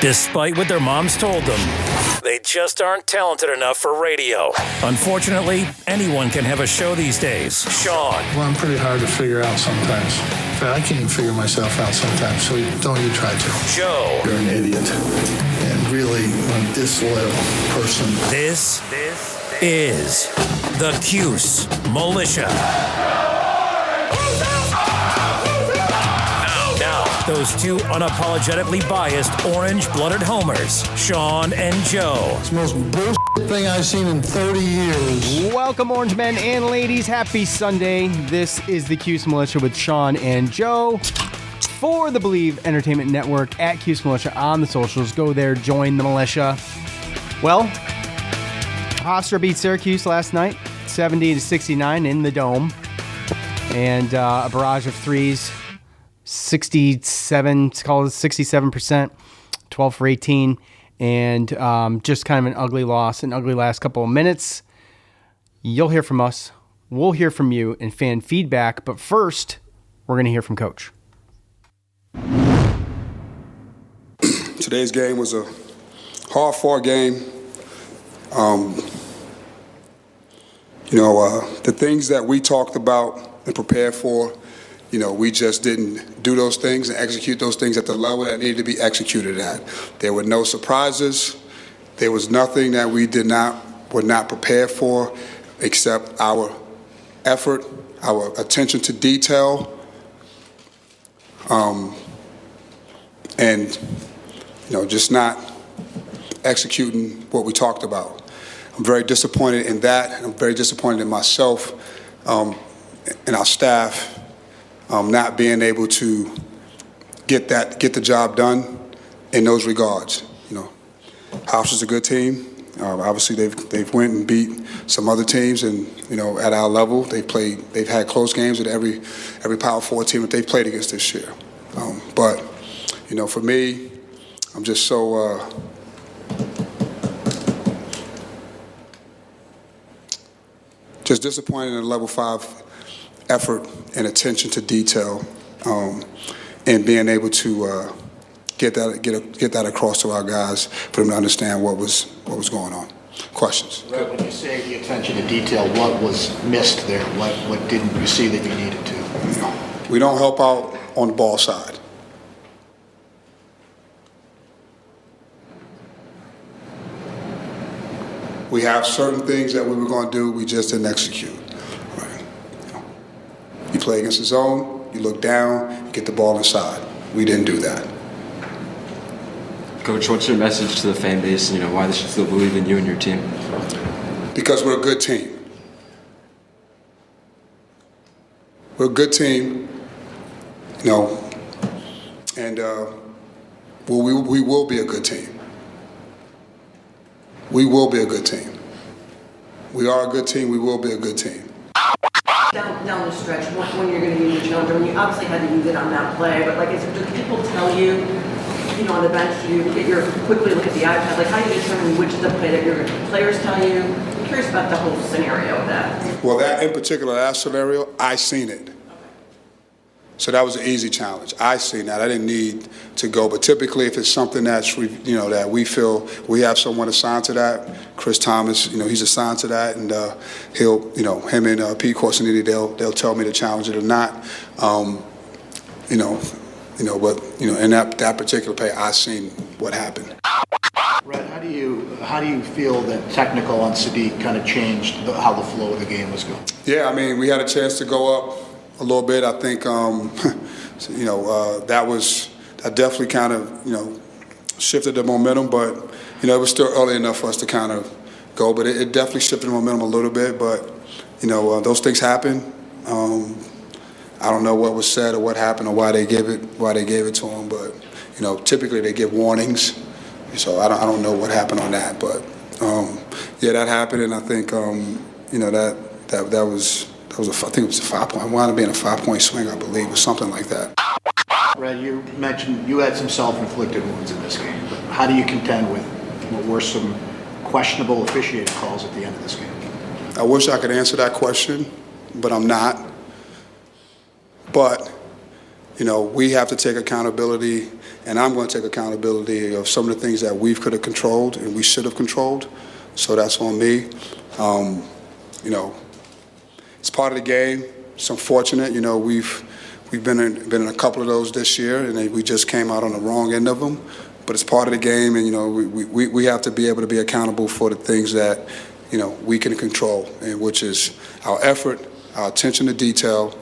Despite what their moms told them, they just aren't talented enough for radio. Unfortunately, anyone can have a show these days. Sean. Well, I'm pretty hard to figure out sometimes. In fact, I can't even figure myself out sometimes, so don't you try to. Joe. You're an idiot and really a disloyal person. This is the Cuse Militia. Now, those two unapologetically biased, orange-blooded homers, Sean and Joe. It's the most bullshit thing I've seen in 30 years. Welcome, orange men and ladies. Happy Sunday. This is the Cuse Militia with Sean and Joe for the Believe Entertainment Network at Cuse Militia on the socials. Go there, join the militia. Well, Hofstra beat Syracuse last night, 70-69 in the Dome. And a barrage of threes, 67%, 12 for 18. And just kind of an ugly loss, an ugly last couple of minutes. You'll hear from us. We'll hear from you and fan feedback. But first, we're going to hear from Coach. Today's game was a hard-fought game. The things that we talked about and prepared for, we just didn't do those things and execute those things at the level that needed to be executed at. There were no surprises. There was nothing that we were not prepared for except our effort, our attention to detail, and just not executing what we talked about. I'm very disappointed in that. I'm very disappointed in myself and our staff not being able to get the job done in those regards. Hofstra's a good team. Obviously, they've went and beat some other teams, and at our level, they've had close games with every Power 4 team that they've played against this year. But for me, I'm just so. Just disappointed in the level 5 effort and attention to detail, and being able to get that across to our guys for them to understand what was going on. Questions? Right, when you say the attention to detail, what was missed there? What didn't you see that you needed to? We don't help out on the ball side. We have certain things that we were going to do, we just didn't execute. Right. You play against the zone, you look down, you get the ball inside. We didn't do that. Coach, what's your message to the fan base, why they should still believe in you and your team? Because we're a good team. We're a good team, and we will be a good team. We will be a good team. We are a good team. We will be a good team. Down the stretch, when you're going to use your challenger, when you obviously had to use it on that play, but do people tell you, on the bench, do you quickly look at the iPad? How do you determine which is the play that your players tell you? I'm curious about the whole scenario of that. Well, that in particular, that scenario, I seen it. So that was an easy challenge. I seen that. I didn't need to go. But typically, if it's something that's, that we feel we have someone assigned to that, Chris Thomas, he's assigned to that, and he'll, him and Pete Corsiniti, they'll tell me to challenge it or not. But in that particular play, I seen what happened. Red, how do you feel that technical on Sadiq kind of changed how the flow of the game was going? Yeah, we had a chance to go up a little bit. I think, that definitely kind of, shifted the momentum, but, it was still early enough for us to kind of go, but it definitely shifted the momentum a little bit, but, those things happen. I don't know what was said or what happened or why they gave it to him, but, typically they give warnings, so I don't know what happened on that, but, that happened, and I think, that was I think it was a 5-point. It wound up being a 5-point swing, I believe, or something like that. Red, you mentioned you had some self-inflicted wounds in this game, but how do you contend with what were some questionable officiating calls at the end of this game? I wish I could answer that question, but I'm not. But, we have to take accountability and I'm going to take accountability of some of the things that we could have controlled and we should have controlled. So that's on me. It's part of the game. It's unfortunate. We've been in a couple of those this year, and we just came out on the wrong end of them. But it's part of the game, and we have to be able to be accountable for the things that we can control, and which is our effort, our attention to detail,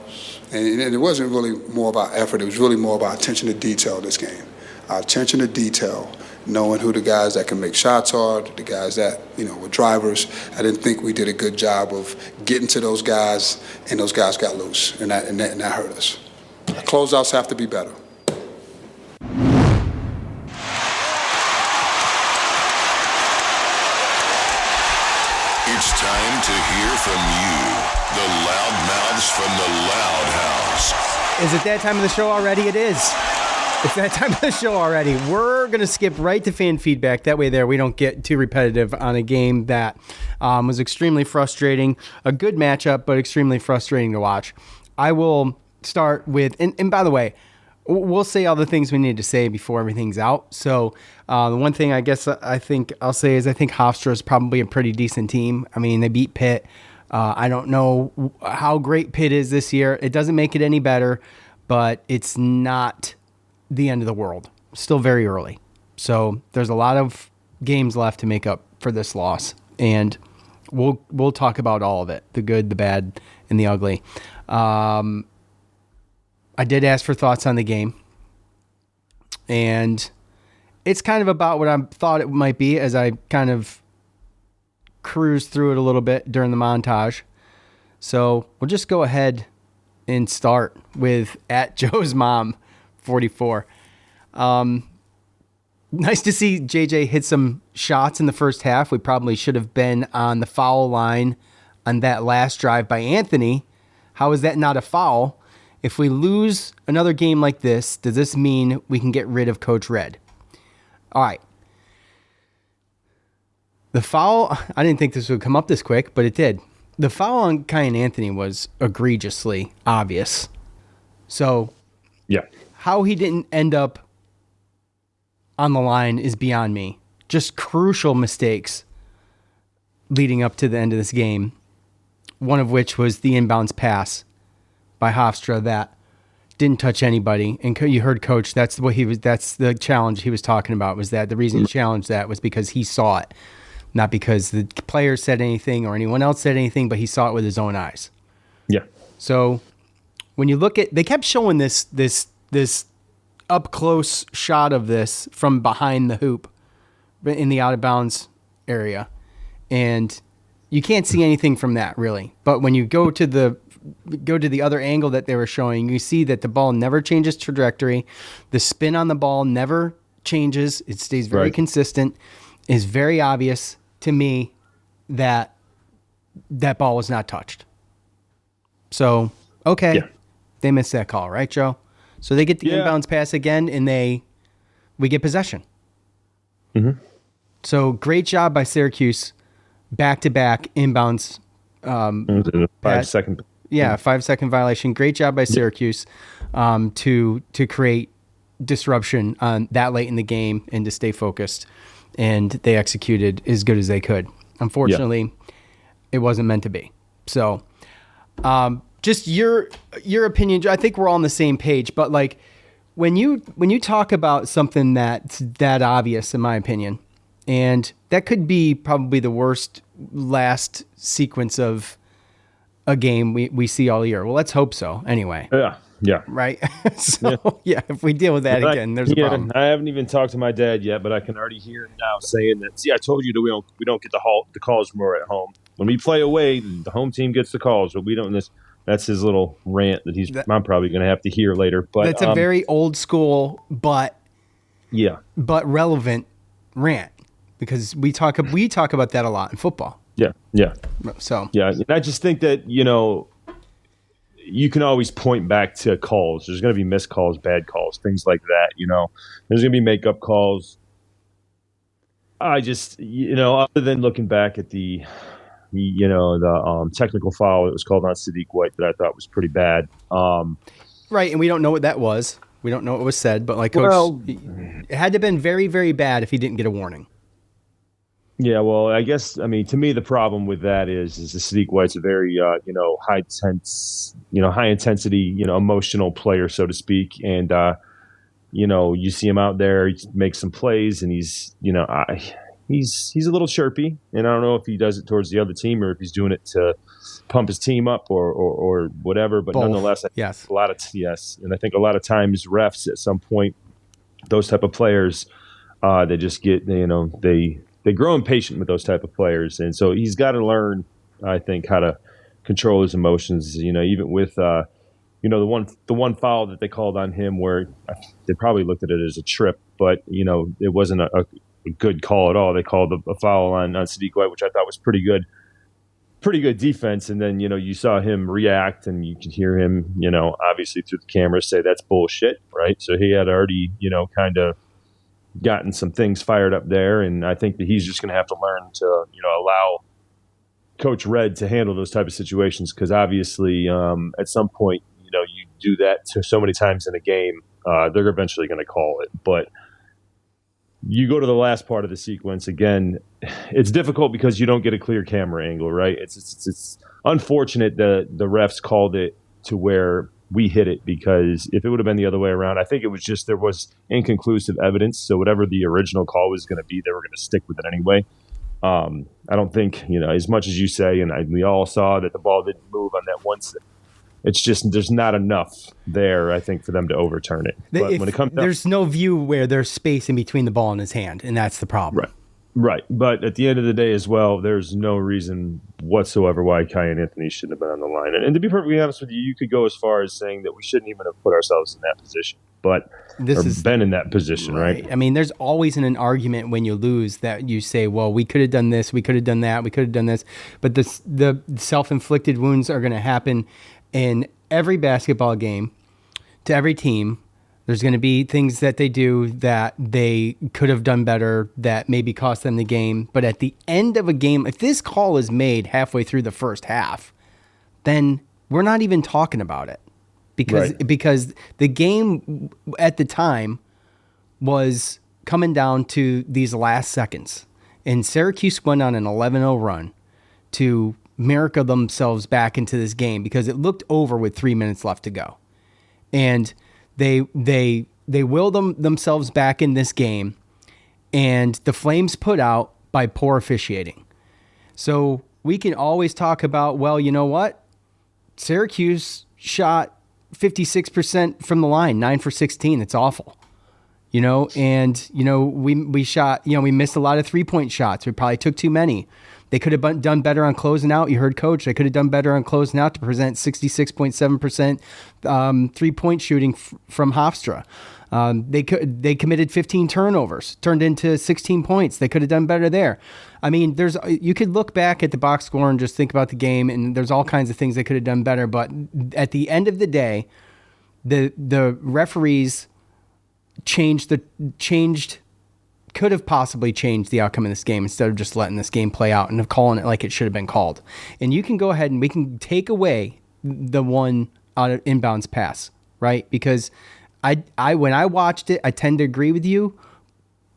and it wasn't really more about effort. It was really more about attention to detail this game. Our attention to detail, knowing who the guys that can make shots are, the guys that were drivers. I didn't think we did a good job of getting to those guys, and those guys got loose, and that hurt us. Our closeouts have to be better. It's time to hear from you, the loudmouths from the Loud House. Is it that time of the show already? It is. It's that time of the show already. We're going to skip right to fan feedback. That way we don't get too repetitive on a game that was extremely frustrating. A good matchup, but extremely frustrating to watch. I will start with, and by the way, we'll say all the things we need to say before everything's out. So the one thing I guess I think I'll say is I think Hofstra is probably a pretty decent team. I mean, they beat Pitt. I don't know how great Pitt is this year. It doesn't make it any better, but it's not the end of the world. Still very early. So there's a lot of games left to make up for this loss. And we'll talk about all of it, the good, the bad, and the ugly. I did ask for thoughts on the game, and it's kind of about what I thought it might be as I kind of cruised through it a little bit during the montage. So we'll just go ahead and start with @Joe'sMom44. Nice to see JJ hit some shots in the first half. We probably should have been on the foul line on that last drive by Anthony. How is that not a foul? If we lose another game like this, does this mean we can get rid of Coach Red? All right. The foul, I didn't think this would come up this quick, but it did. The foul on Kyan Anthony was egregiously obvious. So, yeah, how he didn't end up on the line is beyond me. Just crucial mistakes leading up to the end of this game, one of which was the inbounds pass by Hofstra that didn't touch anybody. And you heard Coach, that's the challenge he was talking about, was that the reason he challenged that was because he saw it, not because the players said anything or anyone else said anything, but he saw it with his own eyes. Yeah. So when you look at, they kept showing this up close shot of this from behind the hoop in the out of bounds area. And you can't see anything from that really. But when you go to the other angle that they were showing, you see that the ball never changes trajectory. The spin on the ball never changes. It stays very consistent. It's very obvious to me that that ball was not touched. So, okay, they missed that call, right, Joe? So they get the inbounds pass again, and we get possession. Mm-hmm. So great job by Syracuse, back-to-back inbounds. 5 second. Yeah, 5-second violation. Great job by Syracuse to create disruption on that late in the game and to stay focused. And they executed as good as they could. Unfortunately, it wasn't meant to be. So, just your opinion. I think we're all on the same page. But like when you talk about something that's that obvious, in my opinion, and that could be probably the worst last sequence of a game we see all year. Well, let's hope so. Anyway. Yeah. Right. So if we deal with that again, there's a problem. I haven't even talked to my dad yet, but I can already hear him now saying that. See, I told you that we don't get the calls when we're at home. When we play away, the home team gets the calls, but we don't. That's his little rant that I'm probably going to have to hear later. But that's a very old school, but relevant rant, because we talk about that a lot in football. Yeah. So and I just think that you can always point back to calls. There's going to be missed calls, bad calls, things like that. There's going to be makeup calls. I just other than looking back at the technical foul that was called on Sadiq White that I thought was pretty bad. Right, and we don't know what that was. We don't know what was said, but like, Coach, it had to have been very, very bad if he didn't get a warning. Yeah, well, I guess, I mean, to me, the problem with that is the Sadiq White's a very, high intensity, emotional player, so to speak. And, you see him out there, he makes some plays, and he's a little chirpy. And I don't know if he does it towards the other team or if he's doing it to pump his team up or whatever. But both. Nonetheless, yes. And I think a lot of times refs at some point, those type of players, they just get, they grow impatient with those type of players. And so he's got to learn, I think, how to control his emotions, even with, the one foul that they called on him where they probably looked at it as a trip, but, it wasn't a good call at all. They called a foul on Sadiq White, which I thought was pretty good defense. And then, you saw him react and you could hear him, obviously through the camera say that's bullshit, right? So he had already, kind of gotten some things fired up there. And I think that he's just going to have to learn to, allow Coach Red to handle those type of situations. Because obviously at some point, you do that to so many times in a game, they're eventually going to call it. But you go to the last part of the sequence again. It's difficult because you don't get a clear camera angle, right? It's unfortunate that the refs called it to where we hit it, because if it would have been the other way around, I think it was just there was inconclusive evidence. So whatever the original call was going to be, they were going to stick with it anyway. I don't think, as much as you say, and we all saw that the ball didn't move on that once. It's just there's not enough there, I think, for them to overturn it. But when it comes down, there's no view where there's space in between the ball and his hand, and that's the problem. Right. But at the end of the day as well, there's no reason whatsoever why Cuse Anthony shouldn't have been on the line. And to be perfectly honest with you, you could go as far as saying that we shouldn't even have put ourselves in that position, been in that position, right? I mean, there's always an argument when you lose that you say, well, we could have done this, we could have done that, we could have done this. But the self-inflicted wounds are going to happen in every basketball game to every team. There's going to be things that they do that they could have done better that maybe cost them the game. But at the end of a game, if this call is made halfway through the first half, then we're not even talking about it because the game at the time was coming down to these last seconds. And Syracuse went on an 11-0 run to miracle themselves back into this game because it looked over with 3 minutes left to go. And they willed themselves back in this game, and the Flames put out by poor officiating. So we can always talk about, well, you know what? Syracuse shot 56% from the line, 9 for 16. It's awful. And we shot, we missed a lot of 3-point shots. We probably took too many. They could have done better on closing out. You heard Coach. They could have done better on closing out to present 66.7% 3-point shooting from Hofstra. They committed 15 turnovers, turned into 16 points. They could have done better there. I mean, you could look back at the box score and just think about the game, and there's all kinds of things they could have done better. But at the end of the day, the referees could have possibly changed the outcome of this game instead of just letting this game play out and calling it like it should have been called. And you can go ahead and we can take away the one out of inbounds pass, right? Because I when I watched it, I tend to agree with you.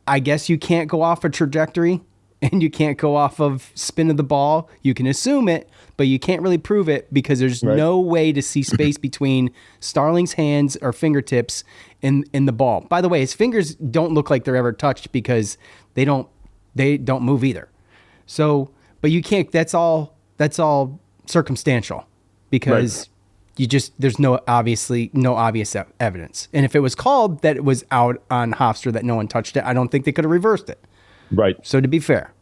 I guess you can't go off a trajectory and you can't go off of spin of the ball. You can assume it, but you can't really prove it because there's no way to see space between Starling's hands or fingertips in the ball. By the way, his fingers don't look like they're ever touched because they don't move either. So, but you can't, that's all circumstantial because there's no obvious evidence. And if it was called that it was out on Hofstra that no one touched it, I don't think they could have reversed it. Right. So to be fair,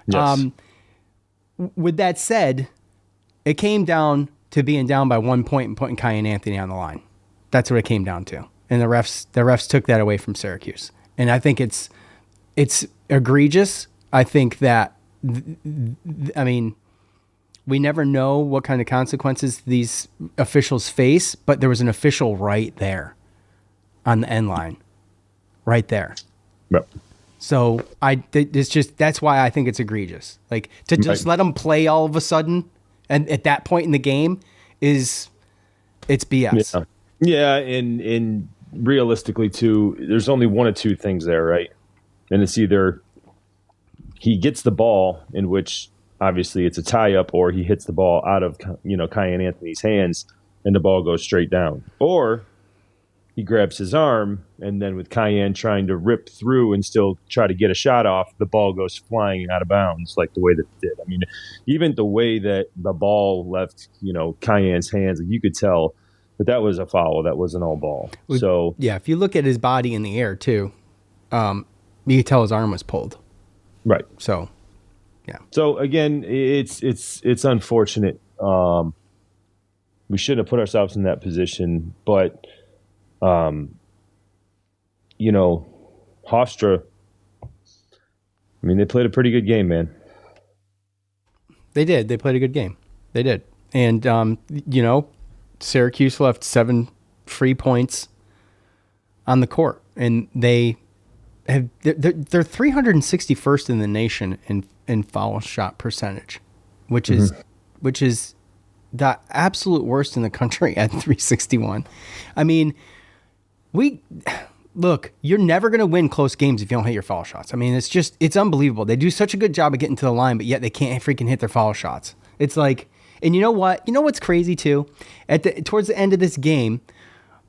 yes. With that said, it came down to being down by 1 point and putting Cuse Anthony on the line. That's what it came down to. And the refs took that away from Syracuse. And I think it's egregious. I think that, we never know what kind of consequences these officials face, but there was an official right there on the end line. Right there. Yep. So that's why I think it's egregious. Like to just let them play all of a sudden and at that point in the game it's BS. Yeah. And realistically, too, there's only one of two things there, right? And it's either he gets the ball, in which obviously it's a tie-up, or he hits the ball out of, Cayenne Anthony's hands, and the ball goes straight down. Or he grabs his arm, and then with Cayenne trying to rip through and still try to get a shot off, the ball goes flying out of bounds like the way that it did. I mean, even the way that the ball left, Cayenne's hands, you could tell that was a foul. That was an all ball. So yeah, if you look at his body in the air too, you could tell his arm was pulled. Right. So, yeah. So again, it's unfortunate. We shouldn't have put ourselves in that position, but Hofstra, I mean, they played a pretty good game, man. They did. They played a good game. They did. And, Syracuse left 7 free points on the court. And they're 361st in the nation in foul shot percentage, which is the absolute worst in the country at 361. I mean, you're never going to win close games if you don't hit your foul shots. I mean, it's unbelievable. They do such a good job of getting to the line, but yet they can't freaking hit their foul shots. It's like, and you know what? You know what's crazy too? Towards the end of this game,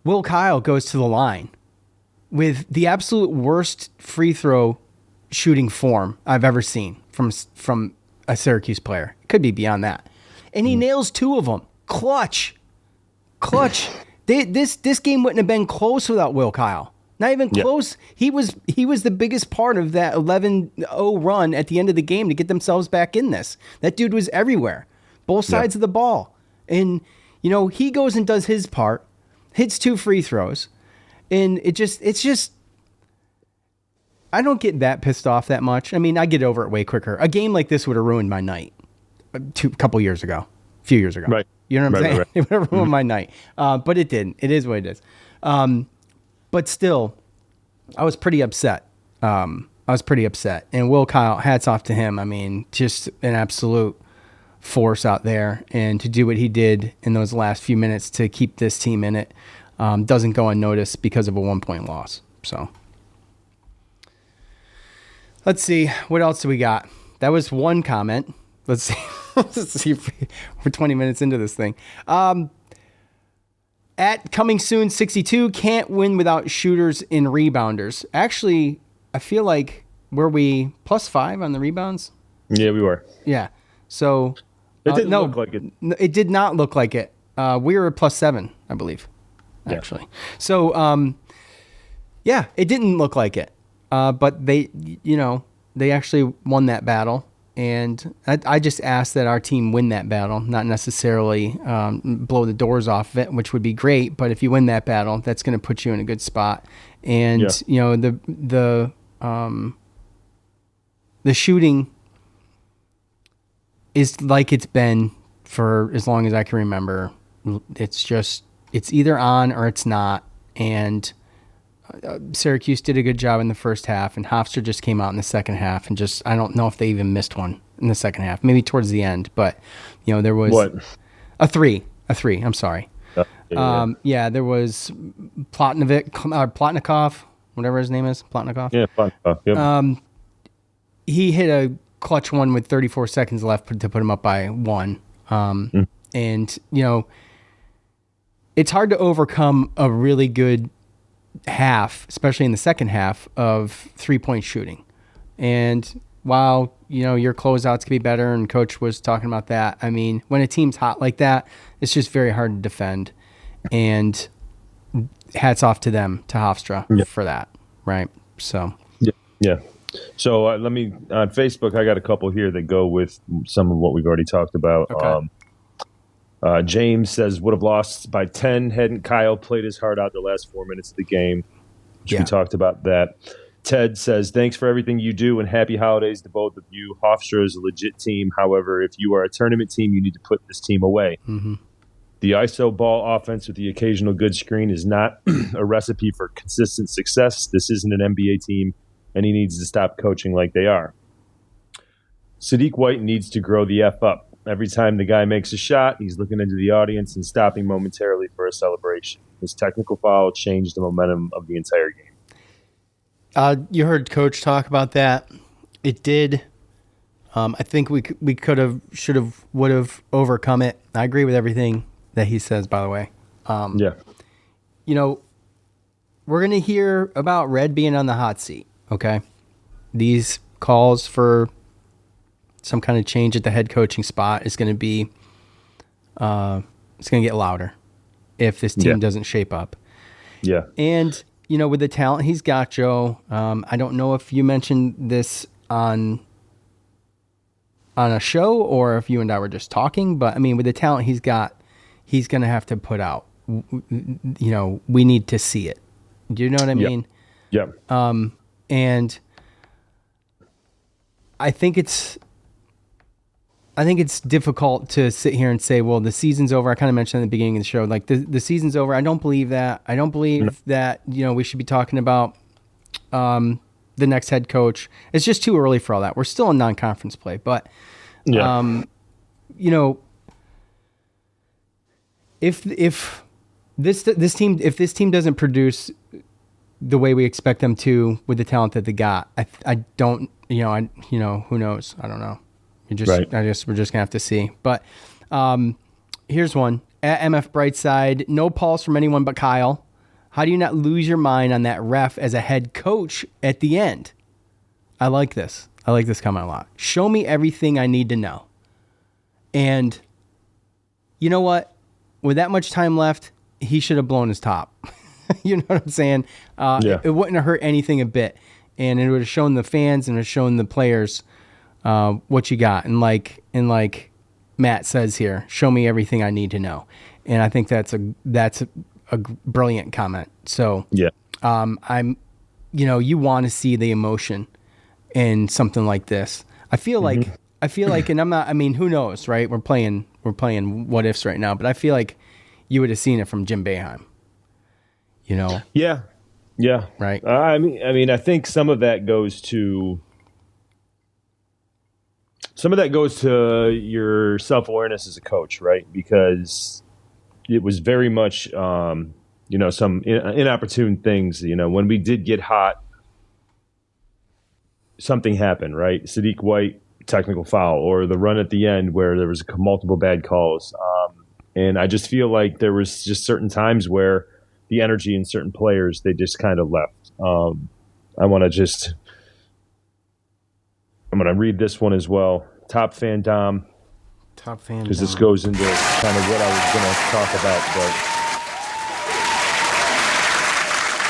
Will Kyle goes to the line with the absolute worst free throw shooting form I've ever seen from a Syracuse player. It could be beyond that. And he nails 2 of them. Clutch. This game wouldn't have been close without Will Kyle. Not even close. He was the biggest part of that 11-0 run at the end of the game to get themselves back in this. That dude was everywhere. Both sides of the ball. And, he goes and does his part, hits 2 free throws. And it's just, I don't get that pissed off that much. I mean, I get over it way quicker. A game like this would have ruined my night a few years ago. Right. You know what I'm saying? Right. It would have ruined my night. But it didn't. It is what it is. But still, I was pretty upset. And Will Kyle, hats off to him. I mean, just an absolute force out there. And to do what he did in those last few minutes to keep this team in it doesn't go unnoticed because of a 1-point loss. So let's see. What else do we got? That was one comment. Let's see. Let's see if we're 20 minutes into this thing. At Coming Soon 62, can't win without shooters and rebounders. Actually, I feel like, were we +5 on the rebounds? Yeah, we were. Yeah. So it didn't look like it. It did not look like it. We were +7, I believe, actually. Yeah. So, it didn't look like it. But they actually won that battle. And I just ask that our team win that battle, not necessarily blow the doors off of it, which would be great. But if you win that battle, that's going to put you in a good spot. And the shooting is like it's been for as long as I can remember. It's either on or it's not. And Syracuse did a good job in the first half, and Hofstra just came out in the second half, and I don't know if they even missed one in the second half, maybe towards the end, but there was a three. I'm sorry. There was Plotnikov, whatever his name is, Plotnikov. Yeah, Plotnikov. Yep. He hit a clutch one with 34 seconds left to put him up by 1. And it's hard to overcome a really good half, especially in the second half, of 3-point shooting. And while your closeouts could be better, and coach was talking about that, I mean, when a team's hot like that, it's just very hard to defend. And hats off to them, to Hofstra, for that, right? So yeah. So let me, on Facebook, I got a couple here that go with some of what we've already talked about. Okay. James says, would have lost by 10 hadn't Kyle played his heart out the last 4 minutes of the game. We talked about that. Ted says, thanks for everything you do and happy holidays to both of you. Hofstra is a legit team. However, if you are a tournament team, you need to put this team away. Mm-hmm. The ISO ball offense with the occasional good screen is not a recipe for consistent success. This isn't an NBA team, and he needs to stop coaching like they are. Sadiq White needs to grow the F up. Every time the guy makes a shot, he's looking into the audience and stopping momentarily for a celebration. His technical foul changed the momentum of the entire game. You heard Coach talk about that. It did. I think we could have, should have, would have overcome it. I agree with everything that he says, by the way. Yeah. You know, we're going to hear about Red being on the hot seat, okay? These calls for some kind of change at the head coaching spot is going to be, it's going to get louder if this team doesn't shape up. Yeah. And, you know, with the talent he's got, Joe, I don't know if you mentioned this on a show or if you and I were just talking, but I mean, with the talent he's got, he's going to have to put out, you know, we need to see it. Do you know what I mean? Yeah. And I think it's difficult to sit here and say, well, the season's over. I kind of mentioned at the beginning of the show, like the season's over. I don't believe that. I don't believe that, you know, we should be talking about the next head coach. It's just too early for all that. We're still in non-conference play, but you know, if this team doesn't produce the way we expect them to with the talent that they got, I don't, you know, who knows? I don't know. We're just gonna have to see. But here's one at MF Brightside. No pulse from anyone but Kyle. How do you not lose your mind on that ref as a head coach at the end? I like this. I like this comment a lot. Show me everything I need to know. And you know what? With that much time left, he should have blown his top. You know what I'm saying? It wouldn't have hurt anything a bit. And it would have shown the fans and it would have shown the players what you got. And like Matt says here, show me everything I need to know. And I think that's a brilliant comment. So I'm, you know, you want to see the emotion in something like this. I feel like, and I'm not, I mean, who knows, right? We're playing what ifs right now, but I feel like you would have seen it from Jim Boeheim, you know? Yeah. Yeah. Right. I mean, I think some of that goes to your self-awareness as a coach, right? Because it was very much, you know, some inopportune things. You know, when we did get hot, something happened, right? Sadiq White, technical foul, or the run at the end where there was multiple bad calls. And I just feel like there was just certain times where the energy in certain players, they just kind of left. I'm going to read this one as well. Top fan Dom. Because this goes into kind of what I was going to talk about.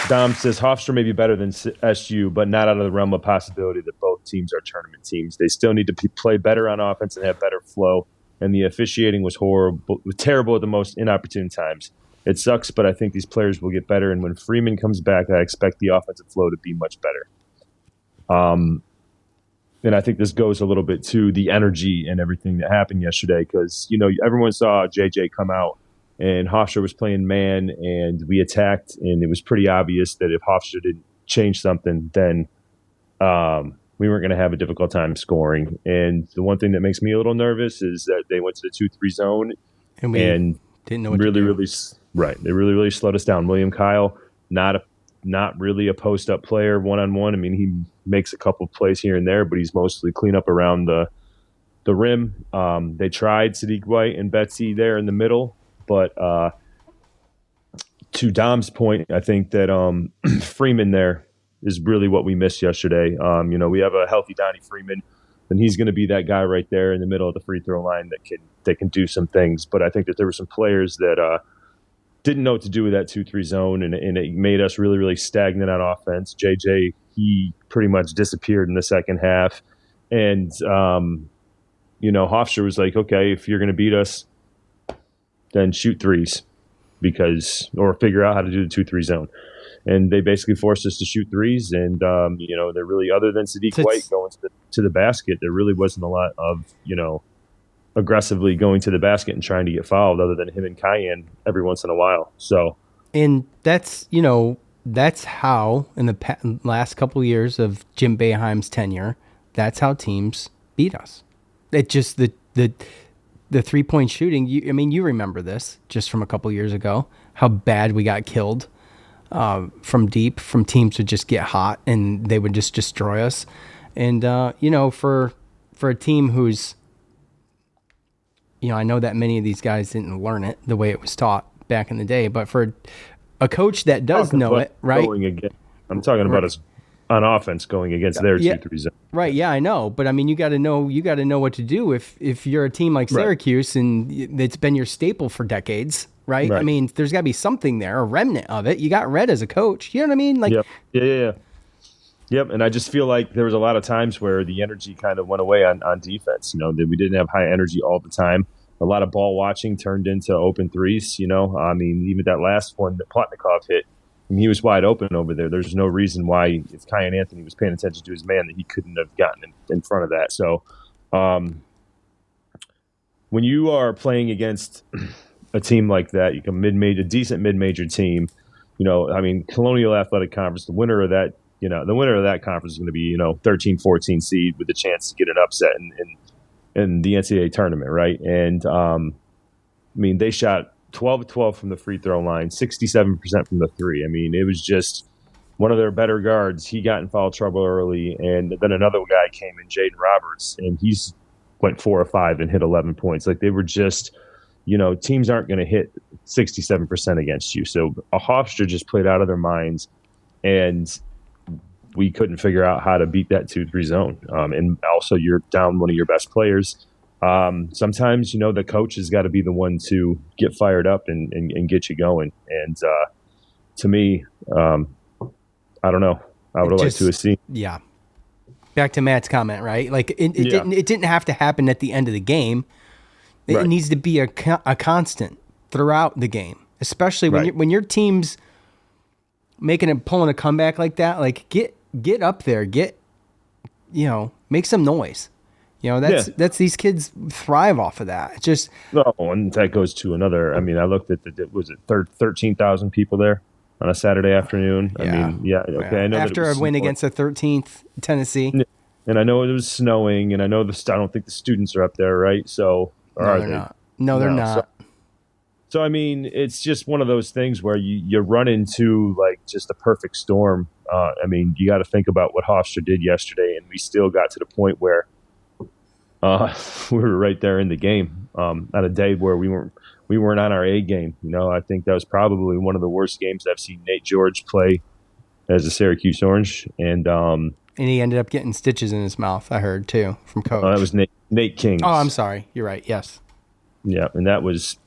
But Dom says, Hofstra may be better than SU, but not out of the realm of possibility that both teams are tournament teams. They still need to play better on offense and have better flow. And the officiating was terrible at the most inopportune times. It sucks, but I think these players will get better. And when Freeman comes back, I expect the offensive flow to be much better. And I think this goes a little bit to the energy and everything that happened yesterday because, you know, everyone saw JJ come out and Hofstra was playing man and we attacked. And it was pretty obvious that if Hofstra didn't change something, then we weren't going to have a difficult time scoring. And the one thing that makes me a little nervous is that they went to the 2-3 zone and we didn't know what to do. They really slowed us down. William Kyle, not really a post-up player one-on-one. I mean, he makes a couple of plays here and there, but he's mostly clean up around the rim. They tried Sadiq White and Betsy there in the middle, but to Dom's point, I think that Freeman there is really what we missed yesterday. You know, we have a healthy Donnie Freeman, and he's going to be that guy right there in the middle of the free throw line that can do some things. But I think that there were some players that didn't know what to do with that 2-3 zone, and it made us really, really stagnant on offense. JJ, he pretty much disappeared in the second half. And, you know, Hofstra was like, okay, if you're going to beat us, then shoot threes or figure out how to do the 2-3 zone. And they basically forced us to shoot threes. And, you know, there really, other than Sadiq White going to the basket, there really wasn't a lot of, you know, aggressively going to the basket and trying to get fouled other than him and Cayenne every once in a while. So, and that's, you know, that's how in the last couple of years of Jim Boeheim's tenure, that's how teams beat us. It just, the the 3-point shooting, you remember this just from a couple years ago, how bad we got killed from deep, from teams would just get hot and they would just destroy us. And, for a team who's, I know that many of these guys didn't learn it the way it was taught back in the day, but for a coach that does know it, right? I'm talking about us on offense going against their 2-3 zone. Right. Yeah, I know. But I mean, you got to know what to do if you're a team like Syracuse and it's been your staple for decades, right? I mean, there's got to be something there, a remnant of it. You got Red as a coach. You know what I mean? Like, Yep. And I just feel like there was a lot of times where the energy kind of went away on defense. That we didn't have high energy all the time. A lot of ball watching turned into open threes. I mean, even that last one that Plotnikov hit, he was wide open over there. There's no reason why, if Kyan Anthony was paying attention to his man, that he couldn't have gotten in front of that. So when you are playing against a team like that, you can a decent mid-major team, I mean, Colonial Athletic Conference, the winner of that conference is going to be, 13, 14 seed with a chance to get an upset in the NCAA tournament, right? And I mean, they shot 12-12 from the free throw line, 67% from the three. I mean, it was just one of their better guards. He got in foul trouble early, and then another guy came in, Jaden Roberts, and he's went 4 or 5 and hit 11 points. Like, they were just, teams aren't going to hit 67% against you. So Hofstra just played out of their minds, and we couldn't figure out how to beat that 2-3 zone. And also, you're down one of your best players. Sometimes, the coach has got to be the one to get fired up and get you going. And to me, I don't know. I would have liked to have seen. Yeah. Back to Matt's comment, right? Like it didn't have to happen at the end of the game. It needs to be a constant throughout the game, especially when your team's pulling a comeback like that. Like get up there, make some noise. That's these kids thrive off of that. It's just and that goes to another. I mean, I looked at 13,000 people there on a Saturday afternoon. I mean, okay. I know after a win against the 13th Tennessee, and I know it was snowing, and I know I don't think the students are up there, right? So they're not. No, they're not. So I mean, it's just one of those things where you run into like just a perfect storm. I mean, you got to think about what Hofstra did yesterday, and we still got to the point where we were right there in the game on a day where we weren't on our A game. I think that was probably one of the worst games I've seen Nate George play as a Syracuse Orange, and he ended up getting stitches in his mouth. I heard too from coach. That was Nate King. Oh, I'm sorry. You're right. Yes. Yeah, and that was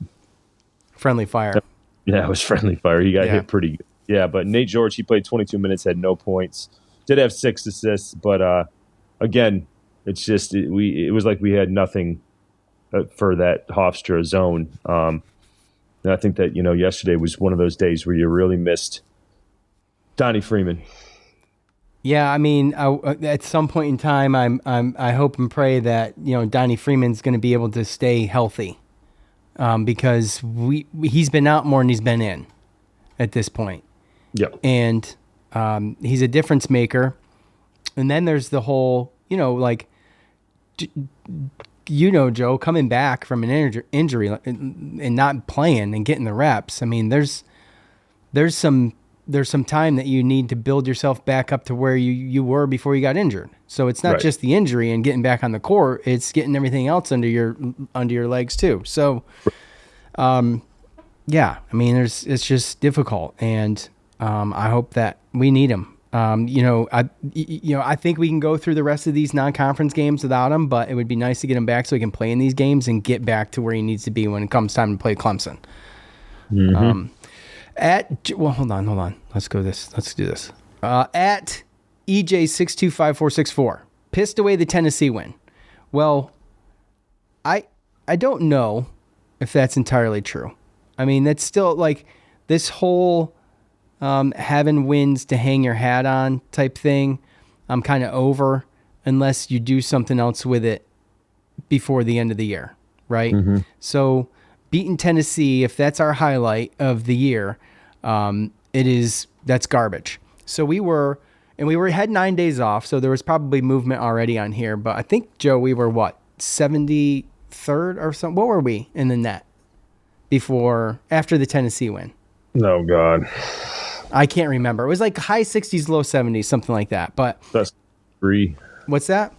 friendly fire. Yeah, it was friendly fire. He got hit pretty good. Yeah, but Nate George, he played 22 minutes, had no points, did have 6 assists, but again, it's just it was like we had nothing for that Hofstra zone. And I think that yesterday was one of those days where you really missed Donnie Freeman. Yeah, I mean, at some point in time, I hope and pray that Donnie Freeman's going to be able to stay healthy, because he's been out more than he's been in at this point. Yeah, and he's a difference maker. And then there's the whole, Joe, coming back from an injury and not playing and getting the reps. I mean, there's some time that you need to build yourself back up to where you were before you got injured. So it's not just the injury and getting back on the court; it's getting everything else under your legs too. So, yeah, I mean, it's just difficult, and I hope that we need him. I think we can go through the rest of these non-conference games without him, but it would be nice to get him back so he can play in these games and get back to where he needs to be when it comes time to play Clemson. Mm-hmm. Hold on. Let's do this. At EJ625464, pissed away the Tennessee win. Well, I don't know if that's entirely true. I mean, that's still like this whole having wins to hang your hat on type thing. I'm kind of over unless you do something else with it before the end of the year, right? Mm-hmm. So beating Tennessee, if that's our highlight of the year, that's garbage. So we had 9 days off, so there was probably movement already on here, but I think, Joe, we were 70 third or something. What were we in the net after the Tennessee win? Oh, God. I can't remember. It was like high 60s, low 70s, something like that. But That's 3. What's that?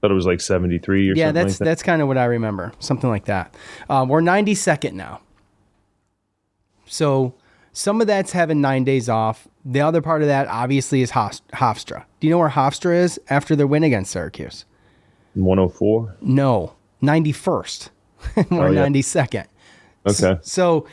Thought it was like 73 or something like that. That's kind of what I remember. Something like that. We're 92nd now. So some of that's having 9 days off. The other part of that, obviously, is Hofstra. Do you know where Hofstra is after their win against Syracuse? 104? No, 91st. We're 92nd. Okay. So,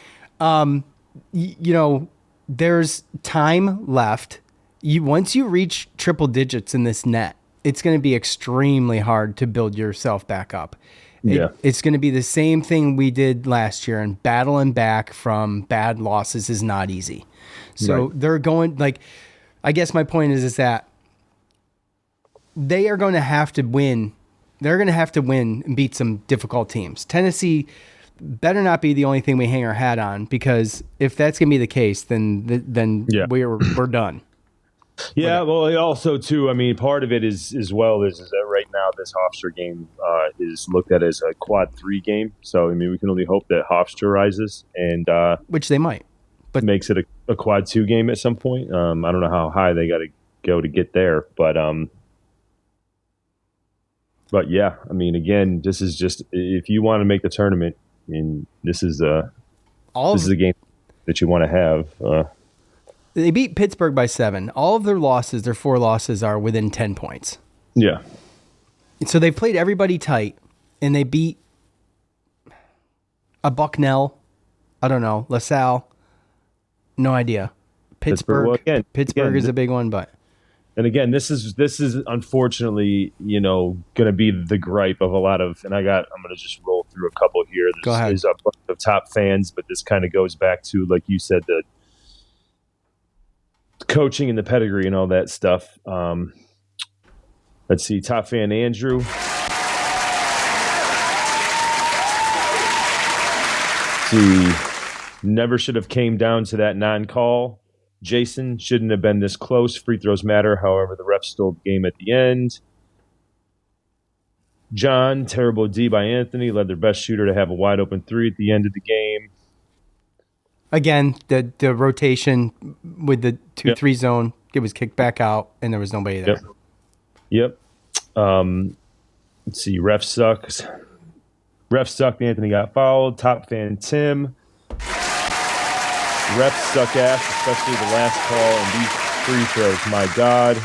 there's time left. Once you reach triple digits in this net, it's going to be extremely hard to build yourself back up. It's going to be the same thing we did last year, and battling back from bad losses is not easy. So they're going, I guess my point is that they are going to have to win. They're going to have to win and beat some difficult teams. Tennessee better not be the only thing we hang our hat on, because if that's going to be the case, then we're done. Yeah, well, also, too, I mean, part of it is that right now this Hofstra game is looked at as a quad 3 game. So, I mean, we can only hope that Hofstra rises, and which they might, but makes it a quad 2 game at some point. I don't know how high they got to go to get there, but yeah, I mean, again, this is just, if you want to make the tournament, and this is a game that you want to have. They beat Pittsburgh by 7. All of their 4 losses are within 10 points. Yeah. And so they've played everybody tight, and they beat a Bucknell, I don't know, LaSalle, no idea. Pittsburgh. Well, again, is a big one, but. And again, this is unfortunately, going to be the gripe of a lot of, and I'm going to just roll through a couple here. There's a bunch of top fans, but this kind of goes back to, like you said, the coaching and the pedigree and all that stuff. Let's see, top fan Andrew. Never should have came down to that non-call. Jason, shouldn't have been this close. Free throws matter. However, the refs stole the game at the end. John, terrible D by Anthony, led their best shooter to have a wide open 3 at the end of the game. Again, the rotation with the 2-3 zone, it was kicked back out, and there was nobody there. Yep. Let's see, refs sucked. Anthony got fouled. Top fan Tim. Refs suck ass, especially the last call and these free throws. My God.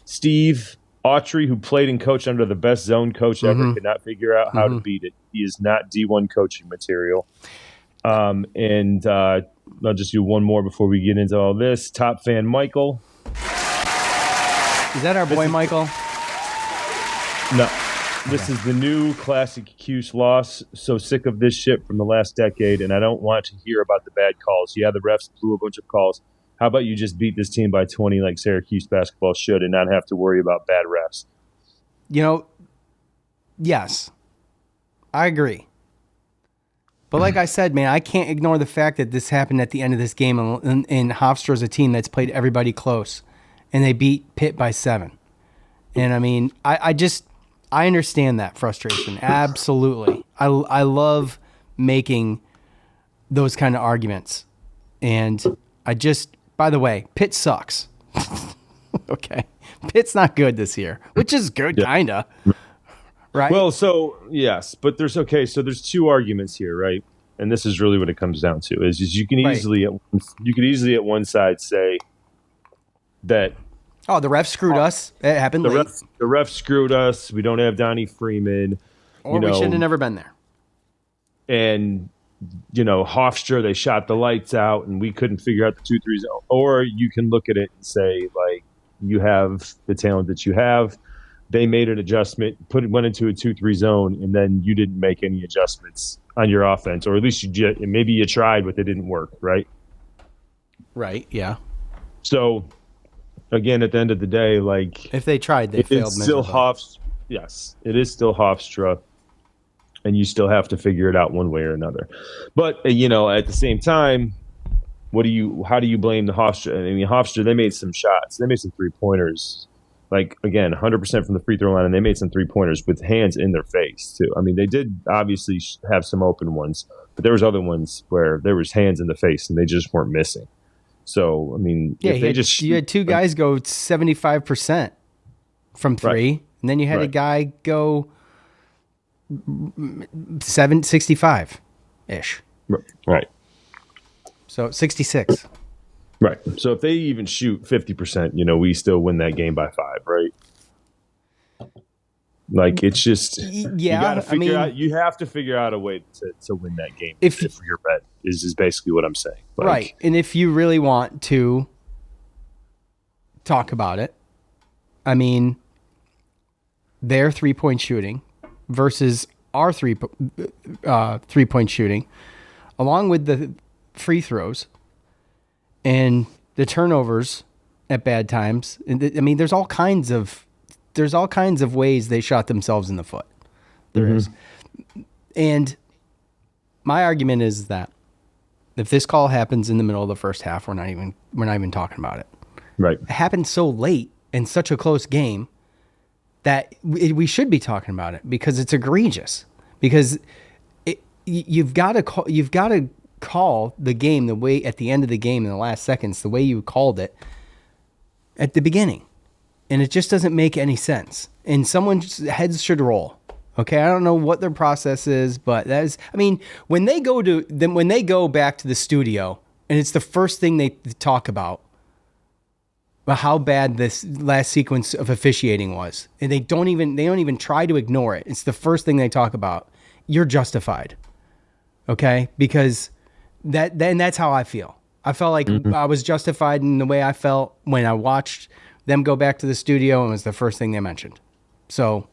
Steve Autry, who played and coached under the best zone coach ever, could not figure out how to beat it. He is not D1 coaching material. And I'll just do one more before we get into all this. Top fan Michael. Is that our boy Michael? No. This is the new classic Cuse loss. So sick of this shit from the last decade, and I don't want to hear about the bad calls. Yeah, the refs blew a bunch of calls. How about you just beat this team by 20 like Syracuse basketball should and not have to worry about bad refs? Yes, I agree. But like I said, man, I can't ignore the fact that this happened at the end of this game, and Hofstra is a team that's played everybody close, and they beat Pitt by 7. And I mean, I understand that frustration. Absolutely. I love making those kind of arguments. And by the way, Pitt sucks. Okay. Pitt's not good this year, which is good, kind of. Right? Well, so, yes. But there's 2 arguments here, right? And this is really what it comes down to, is you can easily at one side say that, oh, the refs screwed us. It happened late. The refs screwed us. We don't have Donnie Freeman. Or we should have never been there. And, Hofstra, they shot the lights out, and we couldn't figure out the 2-3 zone. Or you can look at it and say, like, you have the talent that you have. They made an adjustment, went into a 2-3 zone, and then you didn't make any adjustments on your offense. Or at least maybe you tried, but it didn't work, right? Right, yeah. So, again, at the end of the day, like, if they tried, they failed. It's still Hofstra. Yes, it is still Hofstra, and you still have to figure it out one way or another. But at the same time, how do you blame the Hofstra? I mean, Hofstra, they made some shots, they made some 3-pointers, like, again, 100% from the free throw line, and they made some three-pointers with hands in their face, too. I mean, they did obviously have some open ones, but there was other ones where there was hands in the face, and they just weren't missing. So, I mean, Yeah, you had two guys go 75% from three, right. and then you had a guy go 65-ish. Right. So 66. Right. So if they even shoot 50%, we still win that game by 5, right? Like, it's just you have to figure out a way to win that game if your bet is basically what I'm saying. Like, right. And if you really want to talk about it, I mean, their 3-point shooting versus our 3-point shooting, along with the free throws and the turnovers at bad times. I mean, there's all kinds of ways they shot themselves in the foot. There is. And my argument is that if this call happens in the middle of the first half, we're not even talking about it. Right. It happened so late in such a close game that we should be talking about it because it's egregious. Because you've got to call the game the way at the end of the game in the last seconds, the way you called it at the beginning. And it just doesn't make any sense. And someone's heads should roll. Okay, I don't know what their process is, but that is. I mean, when they go back to the studio, and it's the first thing they talk about how bad this last sequence of officiating was, and they don't even try to ignore it. It's the first thing they talk about. You're justified, okay? Because that's how I feel. I felt like I was justified in the way I felt when I watched them go back to the studio, and it was the first thing they mentioned. So,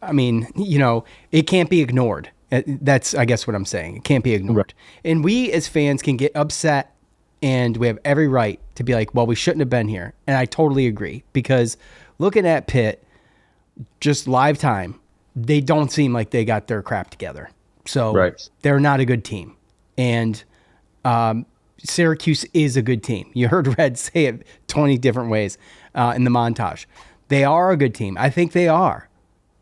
I mean, it can't be ignored. That's, I guess, what I'm saying. It can't be ignored. Right. And we as fans can get upset, and we have every right to be like, well, we shouldn't have been here. And I totally agree, because looking at Pitt, just live time, they don't seem like they got their crap together. So They're not a good team. And Syracuse is a good team. You heard Red say it 20 different ways in the montage. They are a good team. I think they are.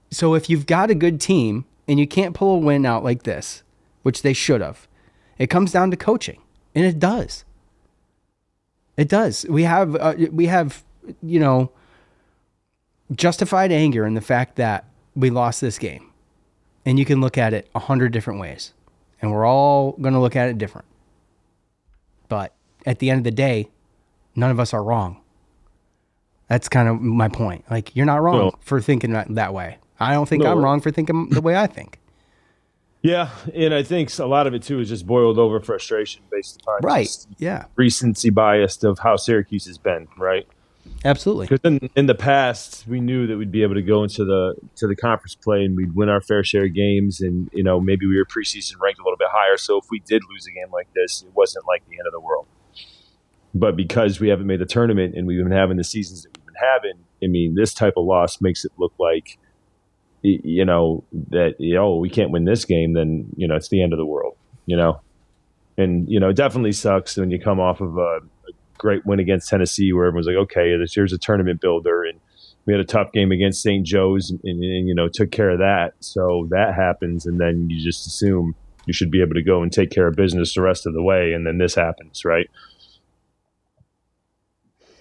So if you've got a good team and you can't pull a win out like this, which they should have, it comes down to coaching. And it does. It does. We have justified anger in the fact that we lost this game. And you can look at it 100 different ways. And we're all going to look at it different. But at the end of the day, none of us are wrong. That's kind of my point. Like, you're not wrong for thinking that way. I don't think I'm wrong for thinking the way I think. Yeah, and I think a lot of it, too, is just boiled over frustration based upon recency bias of how Syracuse has been, right? Absolutely. Because in the past, we knew that we'd be able to go into the conference play and we'd win our fair share of games, and maybe we were preseason ranked a little bit higher. So if we did lose a game like this, it wasn't like the end of the world. But because we haven't made the tournament and we've been having the seasons that we've been having, I mean, this type of loss makes it look like, that we can't win this game, then it's the end of the world. And it definitely sucks when you come off of a great win against Tennessee, where everyone's like, okay, here's a tournament builder, and we had a tough game against St. Joe's and took care of that. So that happens, and then you just assume you should be able to go and take care of business the rest of the way, and then this happens, right?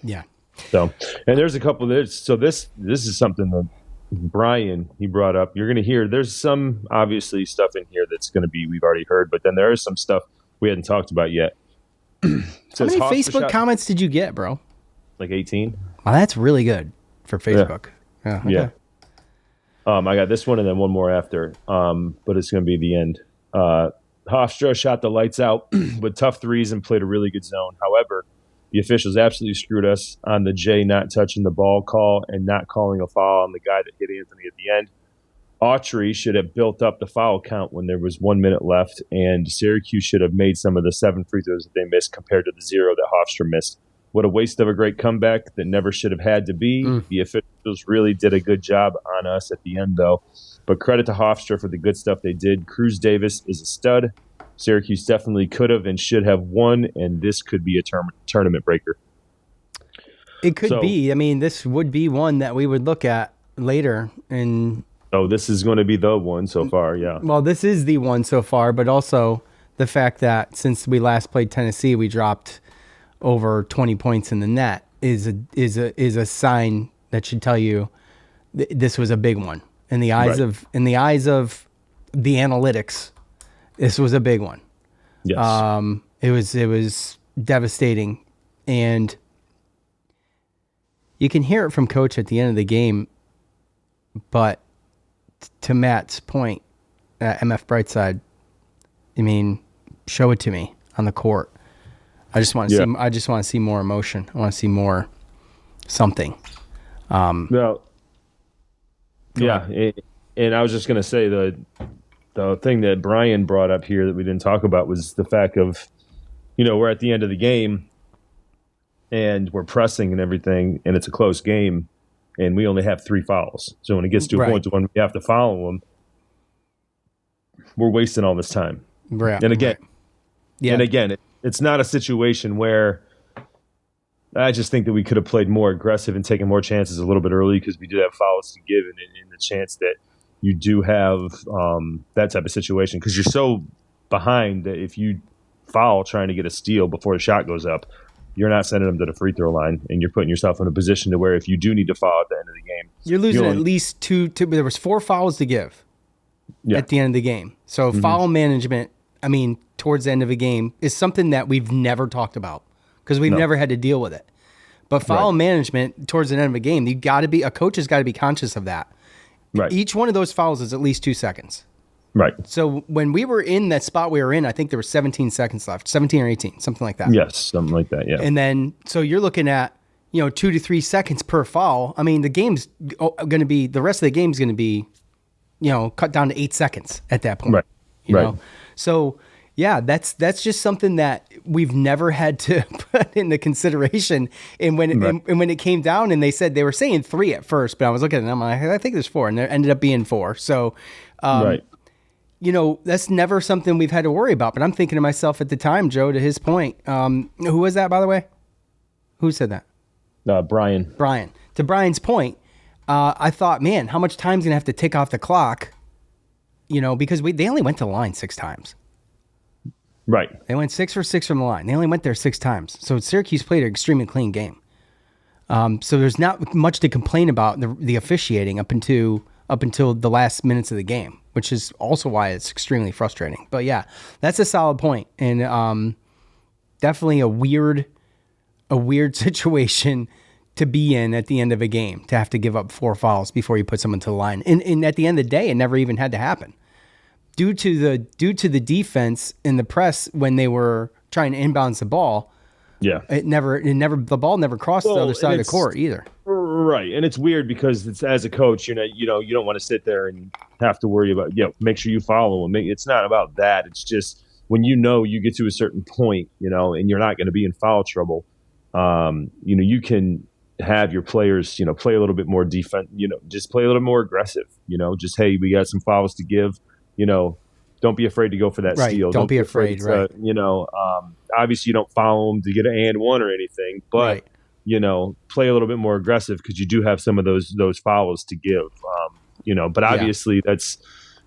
Yeah. So, and there's a couple of this. So this is something that Brian, he brought up. You're going to hear, there's some obviously stuff in here that's going to be, we've already heard, but then there is some stuff we hadn't talked about yet. How many Facebook comments did you get, bro? Like 18. Wow, that's really good for Facebook. Yeah. Okay. Yeah. I got this one and then one more after, but it's going to be the end. Hofstra shot the lights out with tough threes and played a really good zone. However, the officials absolutely screwed us on the Jay not touching the ball call and not calling a foul on the guy that hit Anthony at the end. Autry should have built up the foul count when there was 1 minute left, and Syracuse should have made some of the 7 free throws that they missed compared to the 0 that Hofstra missed. What a waste of a great comeback that never should have had to be. The officials really did a good job on us at the end, though. But credit to Hofstra for the good stuff they did. Cruz Davis is a stud. Syracuse definitely could have and should have won, and this could be a tournament breaker. It could be. I mean, this would be one that we would look at later. And this is going to be the one so far, yeah. Well, this is the one so far, but also the fact that since we last played Tennessee, we dropped over 20 points in the net is a sign that should tell you this was a big one in the eyes of the analytics. This was a big one. Yes. It was devastating, and you can hear it from Coach at the end of the game. But to Matt's point, MF Brightside, I mean, show it to me on the court. I just want to see. I just want to see more emotion. I want to see more something. And I was just going to say the thing that Brian brought up here that we didn't talk about was the fact of, we're at the end of the game and we're pressing and everything, and it's a close game, and we only have 3 fouls. So when it gets to a point when we have to follow them, we're wasting all this time. Right. And again, it's not a situation where I just think that we could have played more aggressive and taken more chances a little bit early, because we do have fouls to give, and the chance that you do have that type of situation, because you're so behind that if you foul trying to get a steal before the shot goes up, you're not sending them to the free throw line, and you're putting yourself in a position to where if you do need to foul at the end of the game, you're losing at least two. There was 4 fouls to give at the end of the game. So foul management, I mean, towards the end of a game is something that we've never talked about, because we've never had to deal with it. But foul management towards the end of a game, a coach has got to be conscious of that. Right. Each one of those fouls is at least 2 seconds. Right. So when we were in that spot we were in, I think there were 17 seconds left, 17 or 18, something like that. Yes, something like that, yeah. And then, so you're looking at, 2 to 3 seconds per foul. I mean, the rest of the game's going to be, cut down to 8 seconds at that point. Right. You know? So, yeah, that's just something that we've never had to put into consideration. And when it came down and they were saying 3 at first, but I was looking at them, I'm like, I think there's 4, and there ended up being 4. So, that's never something we've had to worry about. But I'm thinking to myself at the time, Joe, to his point, who was that, by the way? Who said that? Brian. Brian. To Brian's point, I thought, man, how much time's going to have to tick off the clock? Because they only went to the line 6 times. Right. They went 6 for 6 from the line. They only went there 6 times. So Syracuse played an extremely clean game. So there's not much to complain about the officiating up until the last minutes of the game, which is also why it's extremely frustrating. But yeah, that's a solid point, and definitely a weird situation to be in at the end of a game, to have to give up 4 fouls before you put someone to the line. And at the end of the day, it never even had to happen. Due to the defense in the press when they were trying to inbounds the ball, the ball never crossed the other side of the court either. Right, and it's weird because it's, as a coach, you don't want to sit there and have to worry about make sure you follow them. It's not about that. It's just when you get to a certain point, and you're not going to be in foul trouble. You can have your players, play a little bit more defense. Just play a little more aggressive. Just, hey, we got some fouls to give. Don't be afraid to go for that steal. Don't be afraid. Right. Obviously you don't follow them to get an and one or anything, but play a little bit more aggressive, because you do have some of those fouls to give. But obviously that's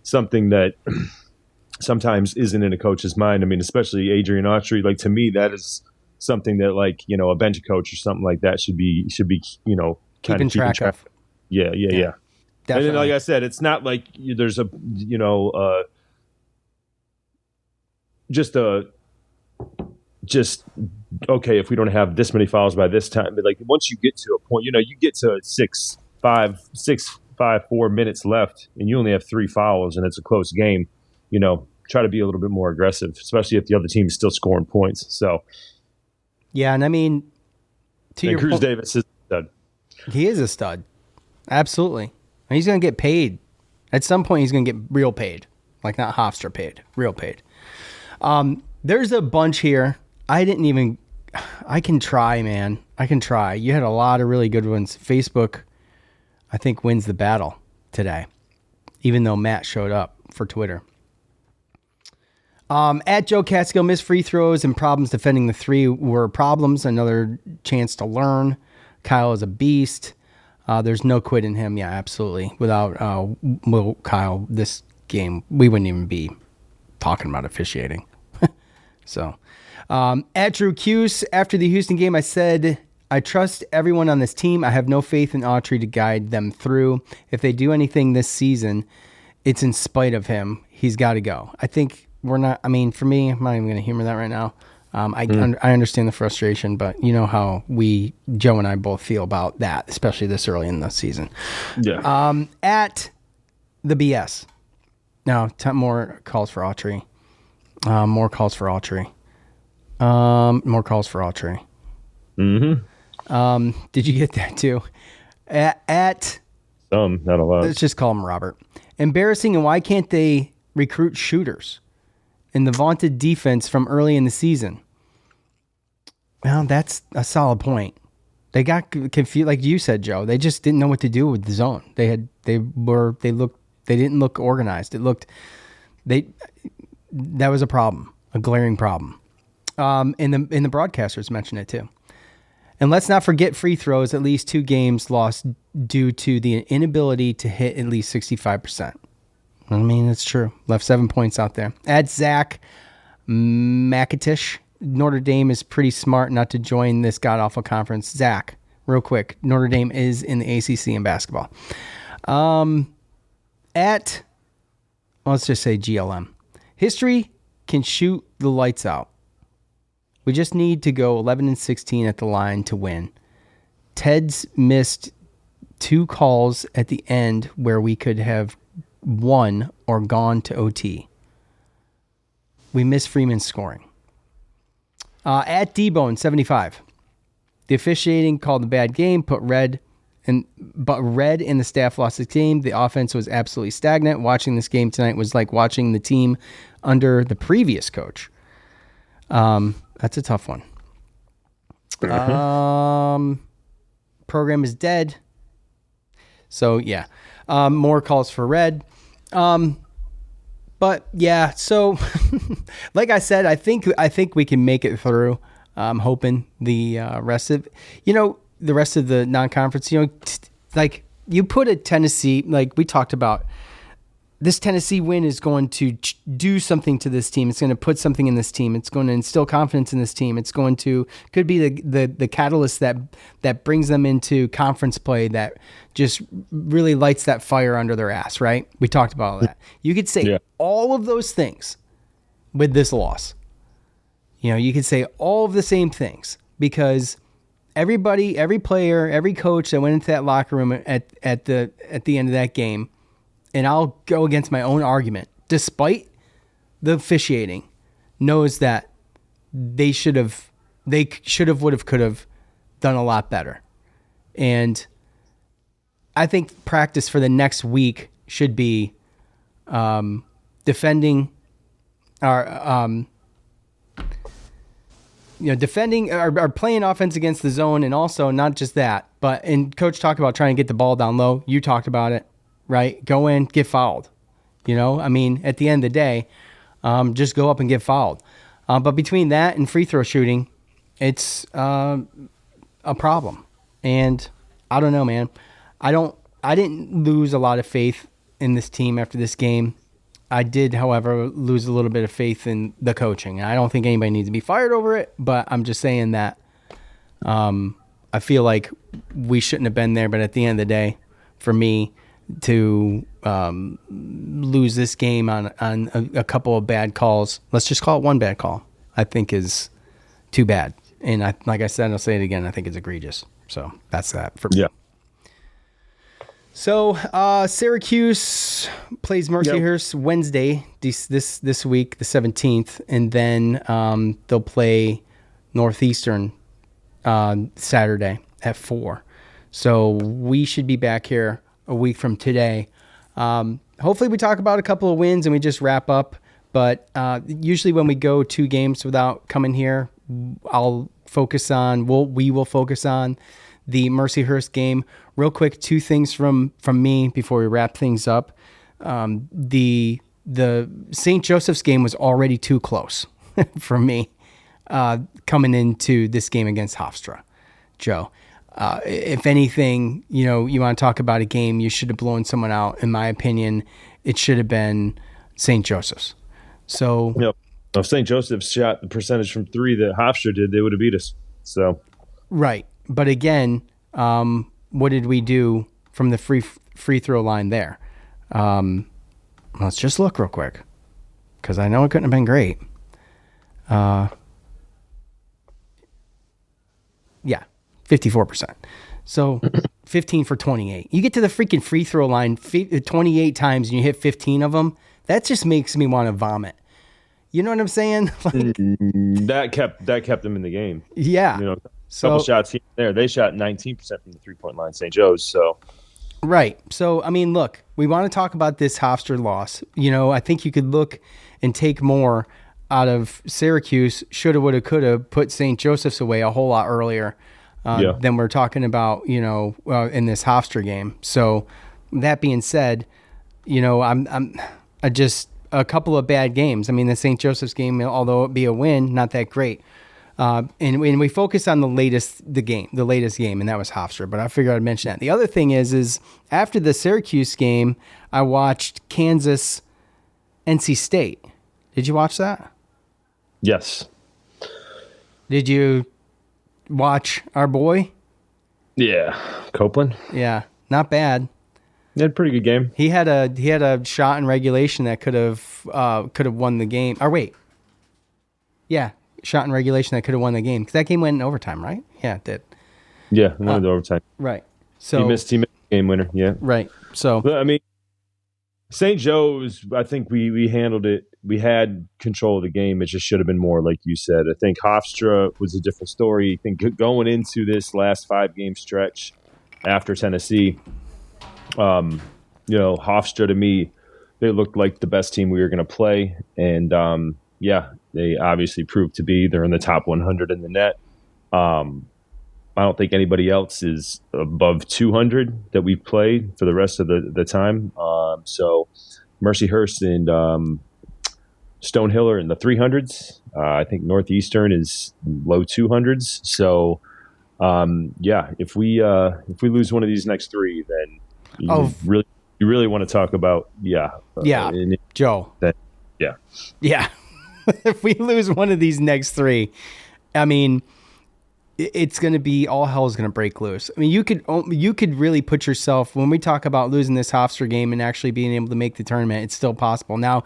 something that sometimes isn't in a coach's mind. I mean, especially Adrian Autry. Like, to me, that is something that, like, a bench coach or something like that should be kind of keeping track of. Yeah. Definitely. And then, like I said, it's not like there's okay, if we don't have this many fouls by this time, but like once you get to a point, you get to 4 minutes left, and you only have 3 fouls, and it's a close game. Try to be a little bit more aggressive, especially if the other team is still scoring points. So, yeah, and I mean, Cruz Davis is a stud. He is a stud, absolutely. And he's going to get paid. At some point, he's going to get real paid. Like, not Hofstra paid, real paid. There's a bunch here. I can try, man. I can try. You had a lot of really good ones. Facebook, I think, wins the battle today, even though Matt showed up for Twitter. At Joe Catskill, missed free throws and problems defending the 3 were problems. Another chance to learn. Kyle is a beast. There's no quit in him. Yeah, absolutely. Without Kyle, this game, we wouldn't even be talking about officiating. So, at Drew Cuse, after the Houston game, I said, I trust everyone on this team. I have no faith in Autry to guide them through. If they do anything this season, it's in spite of him. He's got to go. I think we're not, I mean, for me, I'm not even going to humor that right now. I understand the frustration, but you know how Joe and I both feel about that, especially this early in the season. Yeah. At the BS. Now, more calls for Autry. More calls for Autry. Mm-hmm. Did you get that too? At Some, not a lot. let's just call him Robert. Embarrassing, and why can't they recruit shooters? And the vaunted defense from early in the season. Well, that's a solid point. They got confused, like you said, Joe. They just didn't know what to do with the zone. They didn't look organized. That was a problem, a glaring problem. And the broadcasters mentioned it too. And let's not forget free throws. At least 2 games lost due to the inability to hit at least 65%. I mean, it's true. Left 7 points out there. At Zach McIntish, Notre Dame is pretty smart not to join this god-awful conference. Zach, real quick, Notre Dame is in the ACC in basketball. Let's just say GLM. History can shoot the lights out. We just need to go 11-16 at the line to win. Ted's missed 2 calls at the end where we could have won or gone to OT. We miss Freeman's scoring. At D-Bone75, the officiating called a bad game, but Red and the staff lost the game. The offense was absolutely stagnant. Watching this game tonight was like watching the team under the previous coach. That's a tough one. Program is dead. So yeah, more calls for Red. But yeah, so like I said, I think we can make it through. I'm hoping the rest of the non-conference, like you put a Tennessee, like we talked about, this Tennessee win is going to do something to this team. It's going to put something in this team. It's going to instill confidence in this team. It's going to could be the catalyst that brings them into conference play, that just really lights that fire under their ass, right? We talked about all that. You could say all of those things with this loss. You could say all of the same things, because everybody, every player, every coach that went into that locker room at the end of that game, and I'll go against my own argument, despite the officiating, knows that they should have, would have, could have done a lot better. And I think practice for the next week should be defending our, defending or playing offense against the zone, and also not just that, but, and coach talked about trying to get the ball down low. You talked about it. Right? Go in, get fouled. I mean, at the end of the day, just go up and get fouled. But between that and free throw shooting, it's a problem. And I don't know, man. I didn't lose a lot of faith in this team after this game. I did, however, lose a little bit of faith in the coaching. I don't think anybody needs to be fired over it, but I'm just saying that I feel like we shouldn't have been there. But at the end of the day, for me, to lose this game on a couple of bad calls, let's just call it one bad call, I think is too bad. And like I said, I'll say it again, I think it's egregious. So that's that for me. Yeah. So Syracuse plays Mercyhurst Wednesday this week, the 17th, and then they'll play Northeastern Saturday at 4. So we should be back here a week from today. Hopefully we talk about a couple of wins and we just wrap up. But usually when we go 2 games without coming here, we will focus on the Mercyhurst game. Real quick, 2 things from me before we wrap things up. The St. Joseph's game was already too close for me coming into this game against Hofstra, Joe. If anything, you want to talk about a game, you should have blown someone out. In my opinion, it should have been St. Joseph's. So, Yep. If St. Joseph's shot the percentage from 3 that Hofstra did, they would have beat us. So, right. But again, what did we do from the free throw line there? Let's just look real quick, because I know it couldn't have been great. Yeah, 54%. So 15 for 28. You get to the freaking free throw line 28 times and you hit 15 of them. That just makes me want to vomit. You know what I'm saying? Like, that kept them in the game. Yeah. Couple shots here and there. They shot 19% from the 3-point line, St. Joe's. So. Right. So, I mean, look, we want to talk about this Hofstra loss. I think you could look and take more out of Syracuse. Shoulda, woulda, coulda put St. Joseph's away a whole lot earlier than we're talking about, in this Hofstra game. So, that being said, I just a couple of bad games. I mean, the St. Joseph's game, although it be a win, not that great. And we focus on the latest game, and that was Hofstra, but I figured I'd mention that. The other thing is after the Syracuse game, I watched Kansas NC State. Did you watch that? Yes. Did you watch our boy? Yeah. Copeland? Yeah. Not bad. He had a pretty good game. He had a shot in regulation that could have won the game. Or wait. Yeah. Shot in regulation that could have won the game, because that game went in overtime, right? Yeah, it did. Yeah, went into overtime. Right. So he missed game winner. Yeah. Right. So, but, I mean, St. Joe's, I think we handled it. We had control of the game. It just should have been more, like you said. I think Hofstra was a different story. I think going into this last 5-game stretch after Tennessee, Hofstra, to me, they looked like the best team we were going to play, and they obviously proved to be. They're in the top 100 in the net. I don't think anybody else is above 200 that we've played for the rest of the time. So Mercyhurst and Stonehill are in the 300s. I think Northeastern is low 200s. So if we lose one of these next 3, then you really want to talk about Joe. Yeah. If we lose one of these next 3, I mean, it's going to be all hell's going to break loose. I mean, you could really put yourself, when we talk about losing this Hofstra game and actually being able to make the tournament, it's still possible. Now,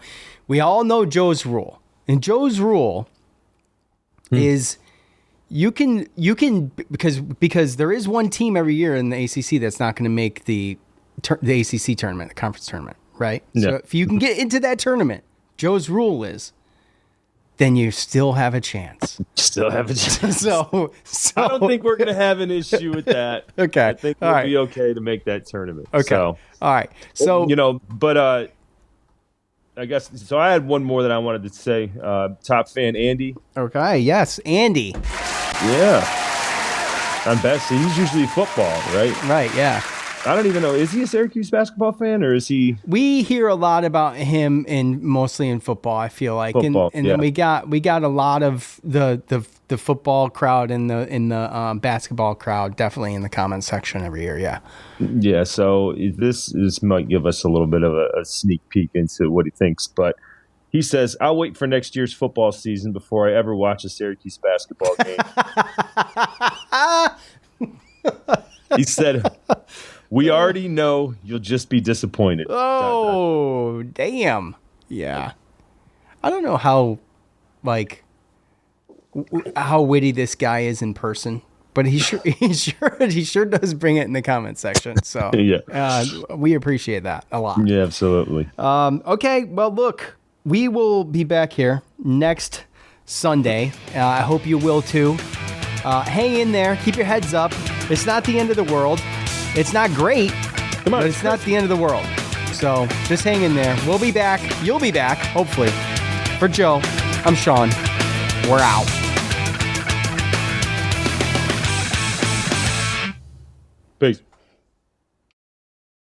we all know Joe's rule, and Joe's rule is you can because there is one team every year in the ACC that's not going to make the ACC tournament, the conference tournament, right? Yeah. So if you can get into that tournament, Joe's rule is, then you still have a chance. So I don't think we're going to have an issue with that. Okay. I think we'll be okay to make that tournament. Okay. So, all right. So, but I guess, so I had one more that I wanted to say. Top fan, Andy. Okay. Yes. Andy. Yeah. I'm best. He's usually football, right? Right. Yeah. I don't even know. Is he a Syracuse basketball fan, or is he? We hear a lot about him mostly in football, I feel like. Football, and then we got a lot of the football crowd and the basketball crowd definitely in the comment section every year. Yeah. Yeah. So this might give us a little bit of a sneak peek into what he thinks, but he says, "I'll wait for next year's football season before I ever watch a Syracuse basketball game." He said, "We already know you'll just be disappointed." Oh, damn. Yeah. I don't know how witty this guy is in person, but he sure does bring it in the comment section. So we appreciate that a lot. Yeah, absolutely. Okay. Well, look, we will be back here next Sunday. I hope you will too. Hang in there. Keep your heads up. It's not the end of the world. It's not great, but it's not the end of the world. So just hang in there. We'll be back. You'll be back, hopefully. For Joe, I'm Sean. We're out.